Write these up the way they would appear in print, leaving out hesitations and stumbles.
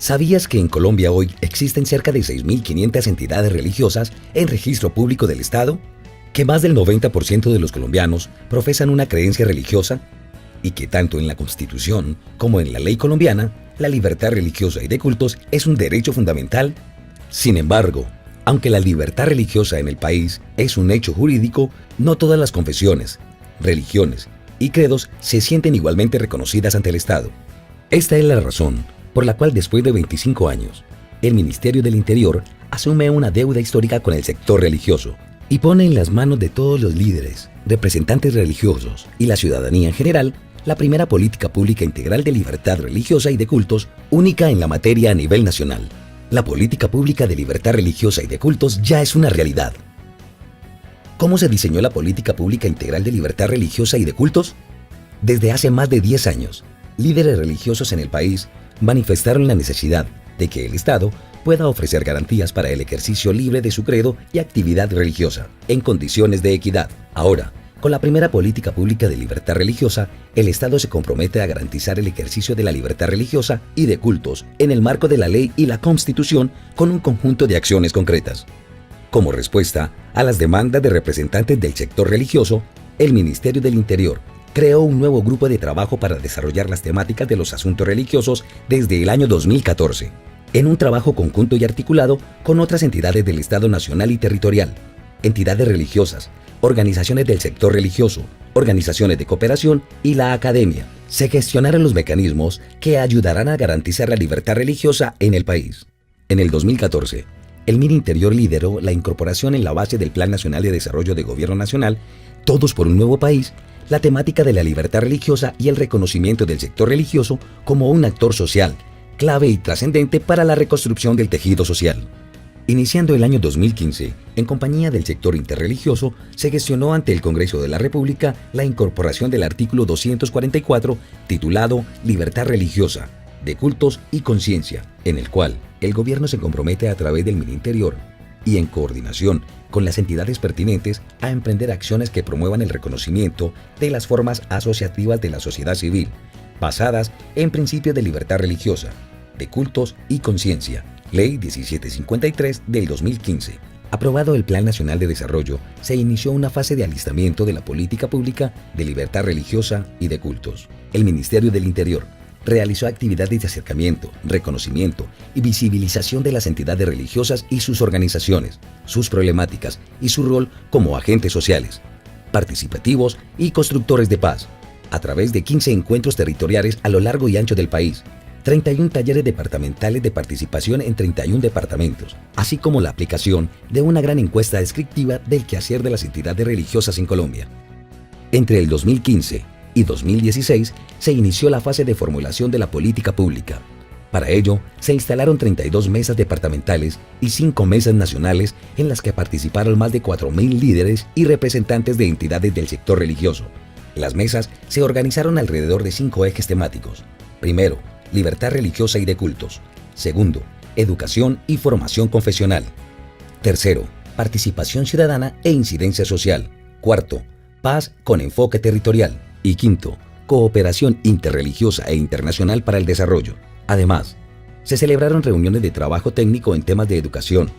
¿Sabías que en Colombia hoy existen cerca de 6.500 entidades religiosas en registro público del Estado? ¿Que más del 90% de los colombianos profesan una creencia religiosa? ¿Y que tanto en la Constitución como en la ley colombiana, la libertad religiosa y de cultos es un derecho fundamental? Sin embargo, aunque la libertad religiosa en el país es un hecho jurídico, no todas las confesiones, religiones y credos se sienten igualmente reconocidas ante el Estado. Esta es la razón por la cual después de 25 años, el Ministerio del Interior asume una deuda histórica con el sector religioso y pone en las manos de todos los líderes, representantes religiosos y la ciudadanía en general la primera política pública integral de libertad religiosa y de cultos única en la materia a nivel nacional. La política pública de libertad religiosa y de cultos ya es una realidad. ¿Cómo se diseñó la política pública integral de libertad religiosa y de cultos? Desde hace más de 10 años, líderes religiosos en el país manifestaron la necesidad de que el Estado pueda ofrecer garantías para el ejercicio libre de su credo y actividad religiosa, en condiciones de equidad. Ahora, con la primera política pública de libertad religiosa, el Estado se compromete a garantizar el ejercicio de la libertad religiosa y de cultos en el marco de la ley y la Constitución con un conjunto de acciones concretas. Como respuesta a las demandas de representantes del sector religioso, el Ministerio del Interior creó un nuevo grupo de trabajo para desarrollar las temáticas de los asuntos religiosos desde el año 2014, en un trabajo conjunto y articulado con otras entidades del Estado nacional y territorial, entidades religiosas, organizaciones del sector religioso, organizaciones de cooperación y la academia. Se gestionaron los mecanismos que ayudarán a garantizar la libertad religiosa en el país. En el 2014, el Mininterior lideró la incorporación en la base del Plan Nacional de Desarrollo de Gobierno Nacional, Todos por un Nuevo País, la temática de la libertad religiosa y el reconocimiento del sector religioso como un actor social, clave y trascendente para la reconstrucción del tejido social. Iniciando el año 2015, en compañía del sector interreligioso, se gestionó ante el Congreso de la República la incorporación del artículo 244, titulado Libertad religiosa, de cultos y conciencia, en el cual el gobierno se compromete a través del Mininterior y en coordinación con las entidades pertinentes a emprender acciones que promuevan el reconocimiento de las formas asociativas de la sociedad civil, basadas en principios de libertad religiosa, de cultos y conciencia. Ley 1753 del 2015. Aprobado el Plan Nacional de Desarrollo, se inició una fase de alistamiento de la política pública de libertad religiosa y de cultos. El Ministerio del Interior realizó actividades de acercamiento, reconocimiento y visibilización de las entidades religiosas y sus organizaciones, sus problemáticas y su rol como agentes sociales, participativos y constructores de paz, a través de 15 encuentros territoriales a lo largo y ancho del país, 31 talleres departamentales de participación en 31 departamentos, así como la aplicación de una gran encuesta descriptiva del quehacer de las entidades religiosas en Colombia. Entre el 2015 y 2016 se inició la fase de formulación de la política pública. Para ello, se instalaron 32 mesas departamentales y 5 mesas nacionales en las que participaron más de 4.000 líderes y representantes de entidades del sector religioso. Las mesas se organizaron alrededor de 5 ejes temáticos. Primero, libertad religiosa y de cultos. Segundo, educación y formación confesional. Tercero, participación ciudadana e incidencia social. Cuarto, paz con enfoque territorial. Y quinto, cooperación interreligiosa e internacional para el desarrollo. Además, se celebraron reuniones de trabajo técnico en temas de educación,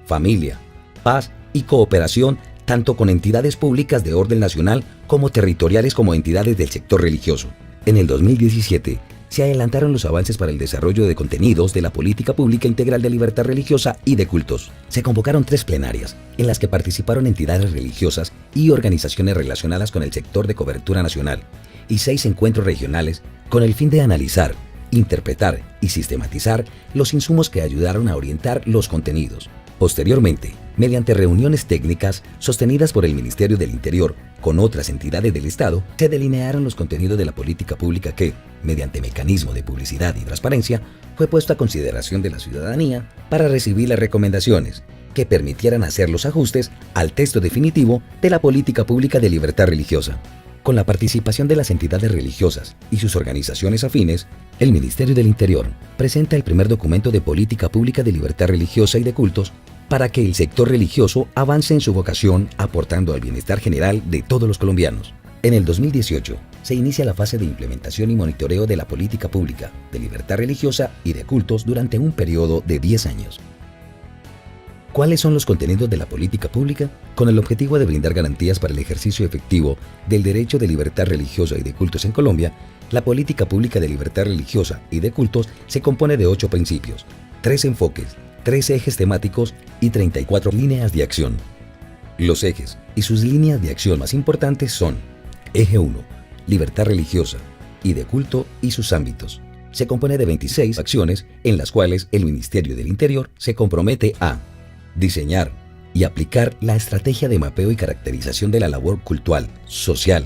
familia, paz y cooperación tanto con entidades públicas de orden nacional como territoriales como entidades del sector religioso. En el 2017, se adelantaron los avances para el desarrollo de contenidos de la política pública integral de libertad religiosa y de cultos. Se convocaron 3 plenarias, en las que participaron entidades religiosas y organizaciones relacionadas con el sector de cobertura nacional, y 6 encuentros regionales con el fin de analizar, interpretar y sistematizar los insumos que ayudaron a orientar los contenidos. Posteriormente, mediante reuniones técnicas sostenidas por el Ministerio del Interior con otras entidades del Estado, se delinearon los contenidos de la política pública que, mediante mecanismo de publicidad y transparencia, fue puesto a consideración de la ciudadanía para recibir las recomendaciones que permitieran hacer los ajustes al texto definitivo de la política pública de libertad religiosa. Con la participación de las entidades religiosas y sus organizaciones afines, el Ministerio del Interior presenta el primer documento de política pública de libertad religiosa y de cultos para que el sector religioso avance en su vocación aportando al bienestar general de todos los colombianos. En el 2018, se inicia la fase de implementación y monitoreo de la política pública de libertad religiosa y de cultos durante un periodo de 10 años. ¿Cuáles son los contenidos de la política pública? Con el objetivo de brindar garantías para el ejercicio efectivo del derecho de libertad religiosa y de cultos en Colombia, la política pública de libertad religiosa y de cultos se compone de 8 principios, 3 enfoques, 3 ejes temáticos y 34 líneas de acción. Los ejes y sus líneas de acción más importantes son: Eje 1, libertad religiosa y de culto y sus ámbitos. Se compone de 26 acciones en las cuales el Ministerio del Interior se compromete a diseñar y aplicar la estrategia de mapeo y caracterización de la labor cultural, social,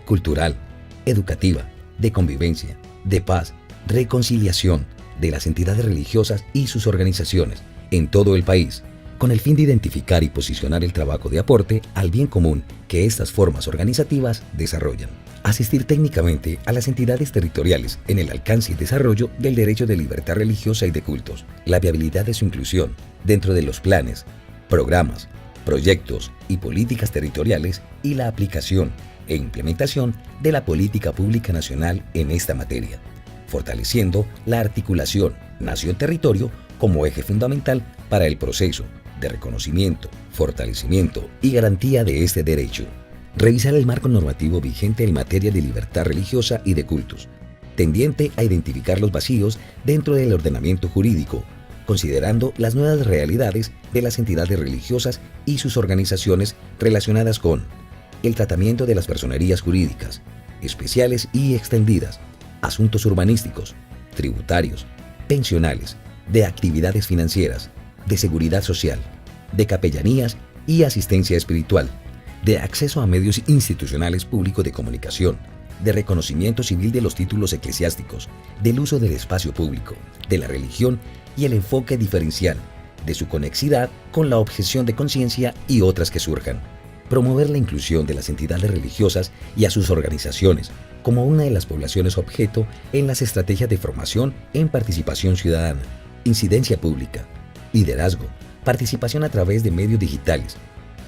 cultural, educativa, de convivencia, de paz, reconciliación de las entidades religiosas y sus organizaciones en todo el país, con el fin de identificar y posicionar el trabajo de aporte al bien común que estas formas organizativas desarrollan. Asistir técnicamente a las entidades territoriales en el alcance y desarrollo del derecho de libertad religiosa y de cultos, la viabilidad de su inclusión dentro de los planes, programas, proyectos y políticas territoriales y la aplicación e implementación de la política pública nacional en esta materia, fortaleciendo la articulación nación-territorio como eje fundamental para el proceso de reconocimiento, fortalecimiento y garantía de este derecho. Revisar el marco normativo vigente en materia de libertad religiosa y de cultos, tendiente a identificar los vacíos dentro del ordenamiento jurídico, considerando las nuevas realidades de las entidades religiosas y sus organizaciones relacionadas con el tratamiento de las personerías jurídicas, especiales y extendidas, asuntos urbanísticos, tributarios, pensionales, de actividades financieras, de seguridad social, de capellanías y asistencia espiritual, de acceso a medios institucionales públicos de comunicación, de reconocimiento civil de los títulos eclesiásticos, del uso del espacio público, de la religión y el enfoque diferencial, de su conexidad con la objeción de conciencia y otras que surjan. Promover la inclusión de las entidades religiosas y a sus organizaciones como una de las poblaciones objeto en las estrategias de formación en participación ciudadana, incidencia pública, liderazgo, participación a través de medios digitales,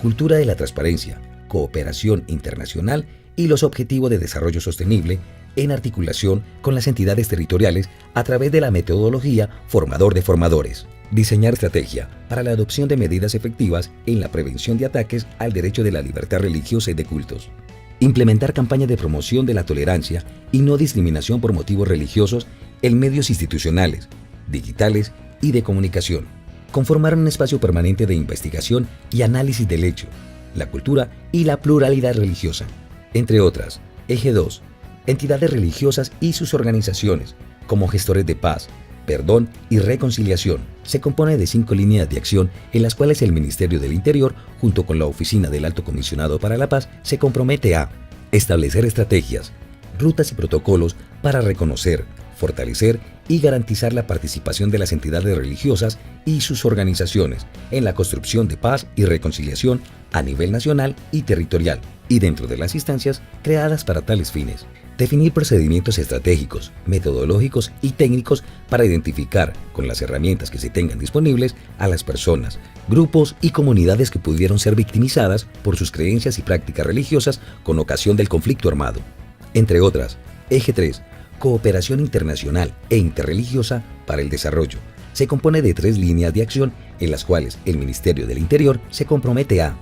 cultura de la transparencia, cooperación internacional y los objetivos de desarrollo sostenible en articulación con las entidades territoriales a través de la metodología formador de formadores. Diseñar estrategia para la adopción de medidas efectivas en la prevención de ataques al derecho de la libertad religiosa y de cultos. Implementar campañas de promoción de la tolerancia y no discriminación por motivos religiosos en medios institucionales, digitales y de comunicación. Conformar un espacio permanente de investigación y análisis del hecho, la cultura y la pluralidad religiosa, entre otras. Eje 2. Entidades religiosas y sus organizaciones, como gestores de paz, perdón y reconciliación. Se compone de 5 líneas de acción en las cuales el Ministerio del Interior, junto con la Oficina del Alto Comisionado para la Paz, se compromete a establecer estrategias, rutas y protocolos para reconocer, fortalecer y garantizar la participación de las entidades religiosas y sus organizaciones en la construcción de paz y reconciliación a nivel nacional y territorial y dentro de las instancias creadas para tales fines. Definir procedimientos estratégicos, metodológicos y técnicos para identificar, con las herramientas que se tengan disponibles, a las personas, grupos y comunidades que pudieron ser victimizadas por sus creencias y prácticas religiosas con ocasión del conflicto armado. Entre otras. Eje 3. Cooperación internacional e interreligiosa para el desarrollo. Se compone de 3 líneas de acción en las cuales el Ministerio del Interior se compromete a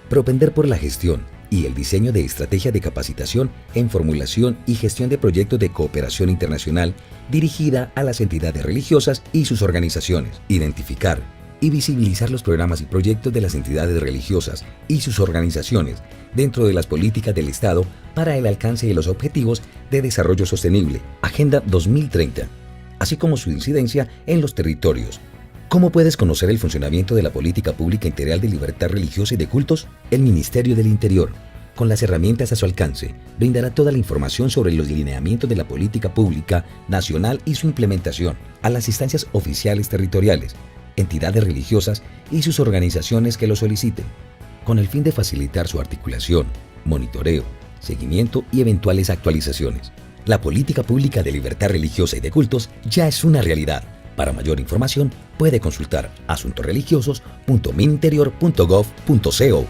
propender por la gestión y el diseño de estrategia de capacitación en formulación y gestión de proyectos de cooperación internacional dirigida a las entidades religiosas y sus organizaciones, identificar y visibilizar los programas y proyectos de las entidades religiosas y sus organizaciones dentro de las políticas del Estado para el alcance de los objetivos de desarrollo sostenible, Agenda 2030, así como su incidencia en los territorios. ¿Cómo puedes conocer el funcionamiento de la política pública integral de libertad religiosa y de cultos? El Ministerio del Interior, con las herramientas a su alcance, brindará toda la información sobre los lineamientos de la política pública nacional y su implementación a las instancias oficiales territoriales, entidades religiosas y sus organizaciones que lo soliciten, con el fin de facilitar su articulación, monitoreo, seguimiento y eventuales actualizaciones. La política pública de libertad religiosa y de cultos ya es una realidad. Para mayor información, puede consultar asuntoreligiosos.mininterior.gov.co.